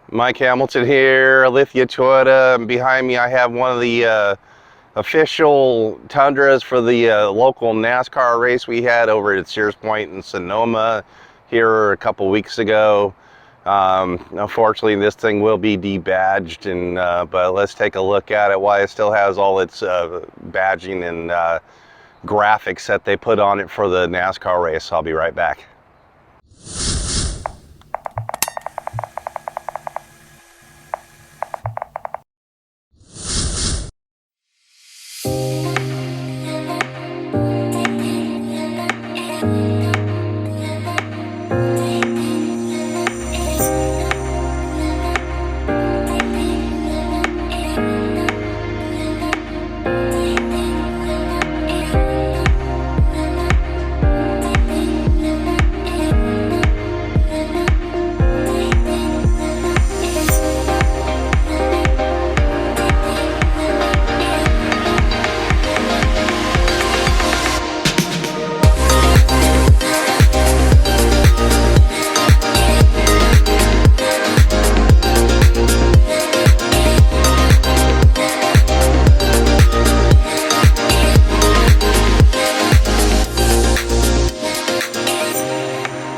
Mike Hamilton here, Lithia Toyota. Behind me I have one of the official Tundras for the local NASCAR race we had over at Sears Point in Sonoma here a couple weeks ago. Unfortunately, this thing will be debadged, but let's take a look at it while it still has all its badging and graphics that they put on it for the NASCAR race. I'll be right back.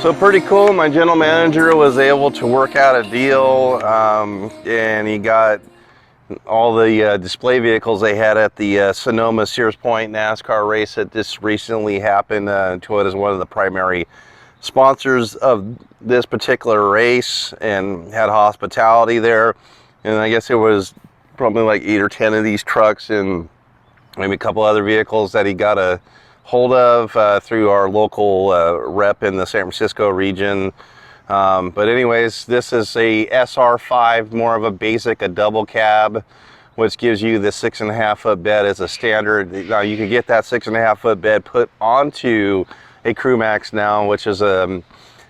So pretty cool. My general manager was able to work out a deal, and he got all the display vehicles they had at the Sonoma Sears Point NASCAR race that just recently happened. Toyota is one of the primary sponsors of this particular race and had hospitality there. And I guess it was probably like 8 or 10 of these trucks and maybe a couple other vehicles that he got a hold of through our local rep in the San Francisco region. But anyways, this is a SR5, more of a basic, a double cab, which gives you the 6.5 foot bed as a standard. Now you can get that 6.5 foot bed put onto a Crew Max now, which is an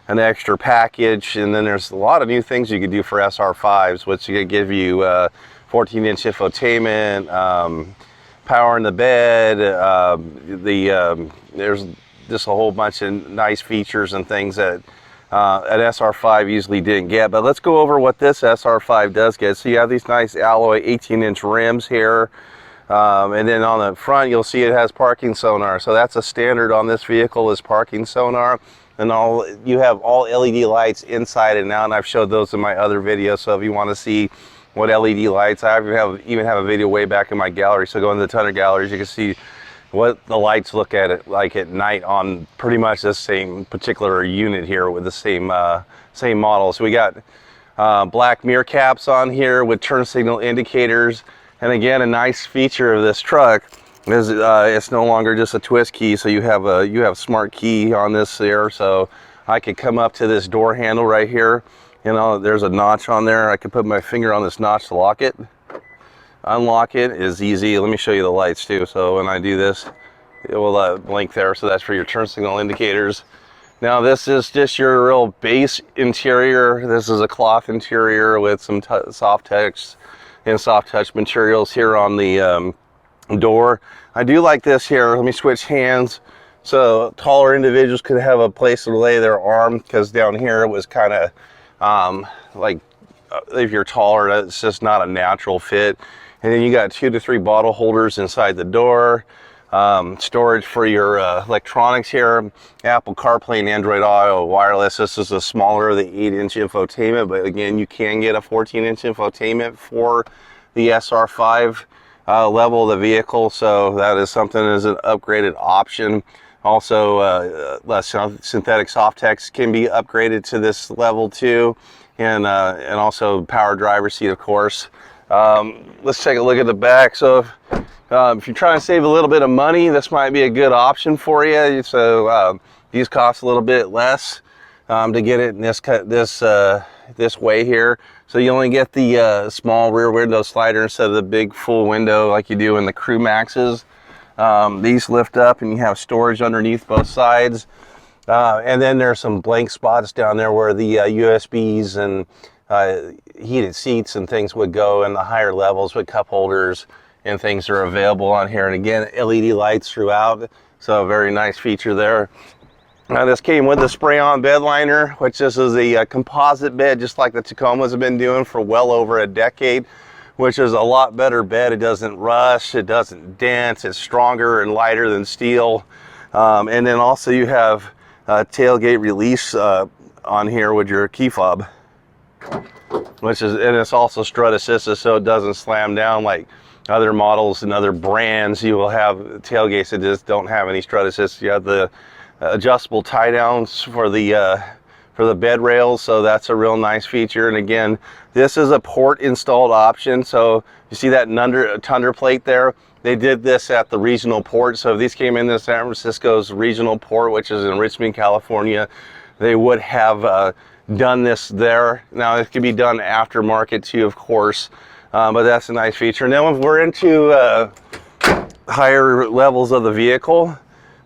extra package. And then there's a lot of new things you can do for SR5s, which can give you 14-inch infotainment, power in the bed. There's just a whole bunch of nice features and things that an SR5 usually didn't get. But let's go over what this SR5 does get. So you have these nice alloy 18-inch rims here, and then on the front you'll see it has parking sonar. So that's a standard on this vehicle, is parking sonar. And you have all LED lights inside and out, and I've showed those in my other videos. So if you want to see what LED lights, I even have a video way back in my gallery. So go into the Tundra galleries, you can see what the lights look at it like at night on pretty much the same particular unit here with the same model. So we got black mirror caps on here with turn signal indicators. And again, a nice feature of this truck is it's no longer just a twist key. So you have smart key on this there. So I could come up to this door handle right here. You know, there's a notch on there. I can put my finger on this notch to lock it. Unlock it is easy. Let me show you the lights too. So when I do this, it will blink there. So that's for your turn signal indicators. Now this is just your real base interior. This is a cloth interior with some soft touch and soft touch materials here on the door. I do like this here. Let me switch hands. So taller individuals could have a place to lay their arm, because down here it was kind of like if you're taller, it's just not a natural fit. And then you got 2 to 3 bottle holders inside the door, storage for your electronics here, Apple CarPlay and Android Auto wireless. This is a smaller, the 8-inch infotainment, but again, you can get a 14-inch infotainment for the SR5 level of the vehicle. So that is something as an upgraded option. Also, synthetic soft text can be upgraded to this level too, and also power driver's seat, of course. Let's take a look at the back. So if you're trying to save a little bit of money, this might be a good option for you. So these cost a little bit less to get it in this way here. So you only get the small rear window slider instead of the big full window like you do in the Crew Maxes. These lift up and you have storage underneath both sides, and then there's some blank spots down there where the USBs and heated seats and things would go, and the higher levels with cup holders and things are available on here. And again, LED lights throughout, so a very nice feature there. Now this came with the spray-on bed liner, which this is a composite bed, just like the Tacomas have been doing for well over a decade, which is a lot better bed. It doesn't rust, it doesn't dent, it's stronger and lighter than steel. And then also you have tailgate release on here with your key fob, and it's also strut assisted, so it doesn't slam down like other models and other brands. You will have tailgates that just don't have any strut assist. You have the adjustable tie downs for the bed rails, so that's a real nice feature. And again, this is a port installed option, so you see that Tundra plate there, they did this at the regional port. So if these came in the San Francisco's regional port, which is in Richmond, California, they would have done this there. Now it can be done aftermarket too, of course, but that's a nice feature. And then when we're into higher levels of the vehicle,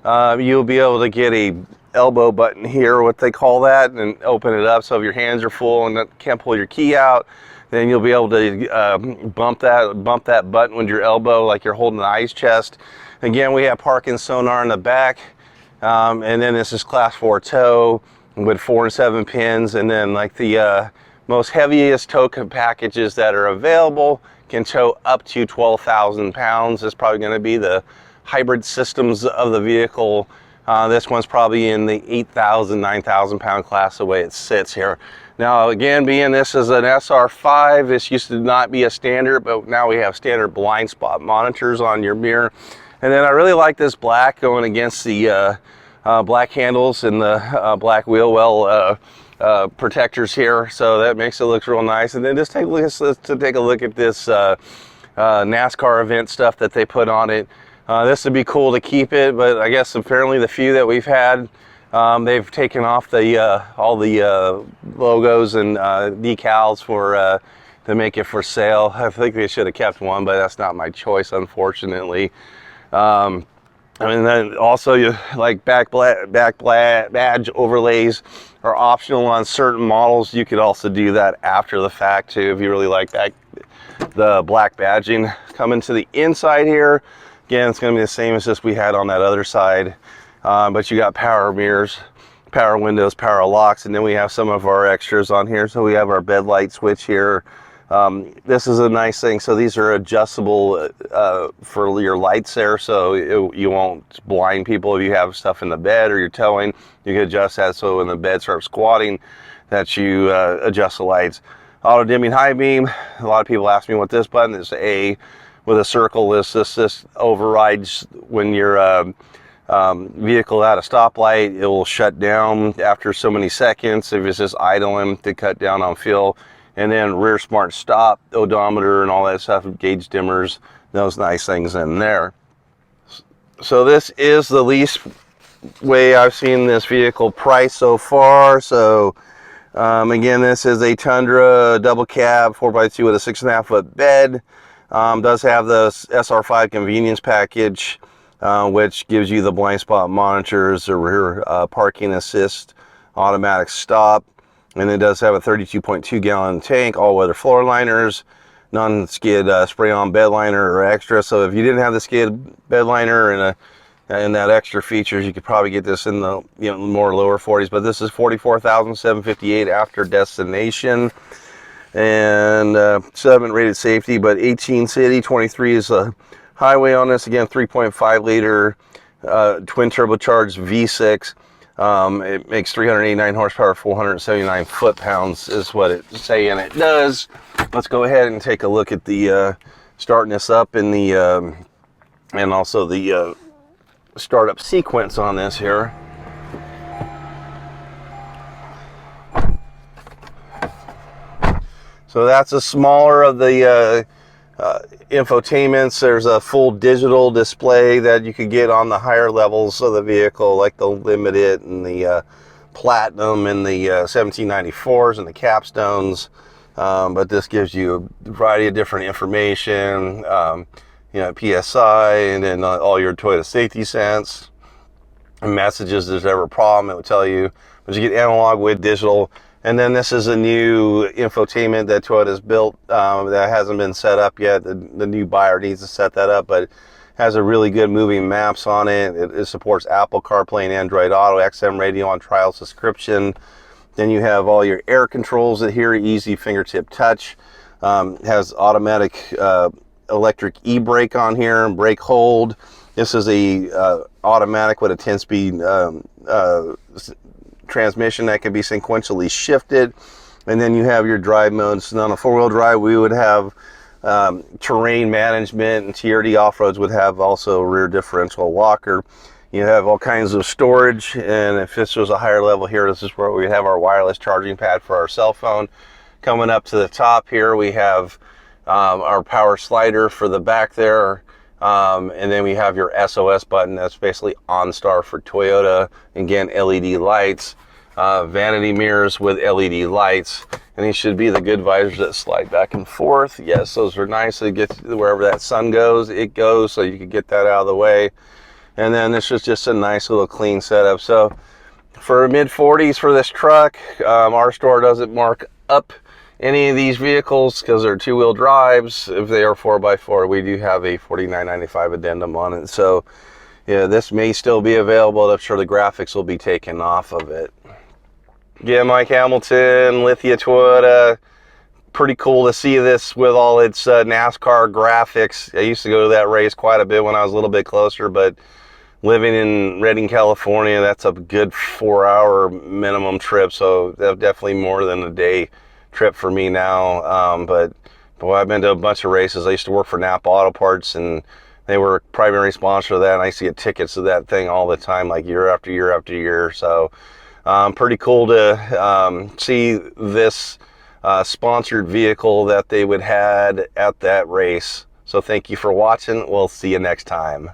you'll be able to get a elbow button here, what they call that, and open it up. So if your hands are full and can't pull your key out, then you'll be able to bump that button with your elbow like you're holding an ice chest. Again, we have parking sonar in the back, and then this is class 4 tow with 4 and 7 pins, and then like the most heaviest tow packages that are available can tow up to 12,000 pounds. It's probably going to be the hybrid systems of the vehicle. This one's probably in the 8,000, 9,000 pound class the way it sits here. Now again, being this is an SR5, this used to not be a standard, but now we have standard blind spot monitors on your mirror. And then I really like this black going against the black handles and the black wheel well protectors here, so that makes it look real nice. And then just take a look at this NASCAR event stuff that they put on it. This would be cool to keep it, but I guess apparently the few that we've had, they've taken off the all the logos and decals for to make it for sale. I think they should have kept one, but that's not my choice, unfortunately. I mean, then also you like back badge overlays are optional on certain models. You could also do that after the fact too, if you really like that. The black badging coming to the inside here. Again, it's going to be the same as this we had on that other side, but you got power mirrors, power windows, power locks, and then we have some of our extras on here. So we have our bed light switch here. This is a nice thing. So these are adjustable for your lights there, so you won't blind people if you have stuff in the bed or you're towing. You can adjust that so when the bed starts squatting that you adjust the lights. Auto dimming high beam. A lot of people ask me what this button is. A with a circle. This overrides when your vehicle at a stoplight. It will shut down after so many seconds if it's just idling to cut down on fuel. And then rear smart stop, odometer, and all that stuff, gauge dimmers, those nice things in there. So this is the least way I've seen this vehicle priced so far. So again, this is a Tundra double cab 4x2 with a 6.5 foot bed. Does have the SR5 convenience package, which gives you the blind spot monitors, the rear parking assist, automatic stop, and it does have a 32.2 gallon tank, all weather floor liners, non-skid spray-on bed liner or extra. So if you didn't have the skid bed liner and that extra features, you could probably get this in the more lower 40s. But this is $44,758 after destination. And 7 rated safety, but 18 city, 23 is a highway on this. Again, 3.5 liter twin turbocharged V6. It makes 389 horsepower, 479 foot-pounds is what it's saying it does. Let's go ahead and take a look at the starting this up in the and also the startup sequence on this here. So that's a smaller of the infotainments. There's a full digital display that you could get on the higher levels of the vehicle, like the Limited and the Platinum and the 1794s and the Capstones. But this gives you a variety of different information, PSI, and then all your Toyota safety sense and messages. If there's ever a problem, it will tell you. But you get analog with digital. And then this is a new infotainment that Toyota's built that hasn't been set up yet. The new buyer needs to set that up, but Has a really good moving maps on it. It supports Apple CarPlay and Android Auto, XM radio on trial subscription. Then you have all your air controls here, easy fingertip touch. Has automatic electric e-brake on here, brake hold. This is a automatic with a 10-speed transmission that can be sequentially shifted. And then you have your drive modes. And on a four-wheel drive, we would have terrain management, and TRD off-roads would have also rear differential locker. You have all kinds of storage, and if this was a higher level here, this is where we have our wireless charging pad for our cell phone. Coming up to the top here, we have our power slider for the back there, and then we have your SOS button. That's basically OnStar for Toyota. Again, LED lights, vanity mirrors with LED lights, and these should be the good visors that slide back and forth. Yes, those are nice. It gets wherever that sun goes, it goes, so you can get that out of the way. And then this is just a nice little clean setup. So for mid-40s for this truck, our store doesn't mark up any of these vehicles because they're two-wheel drives. If they are 4x4, we do have a $49.95 addendum on it. So yeah, this may still be available. I'm sure the graphics will be taken off of it. Yeah, Mike Hamilton, Lithia Toyota. Pretty cool to see this with all its NASCAR graphics. I used to go to that race quite a bit when I was a little bit closer, but living in Redding, California, that's a good 4-hour minimum trip. So that's definitely more than a day trip for me now. But boy, I've been to a bunch of races. I used to work for Napa Auto Parts, and they were a primary sponsor of that. And I used to get tickets to that thing all the time, like year after year after year. So pretty cool to see this sponsored vehicle that they would had at that race. So thank you for watching. We'll see you next time.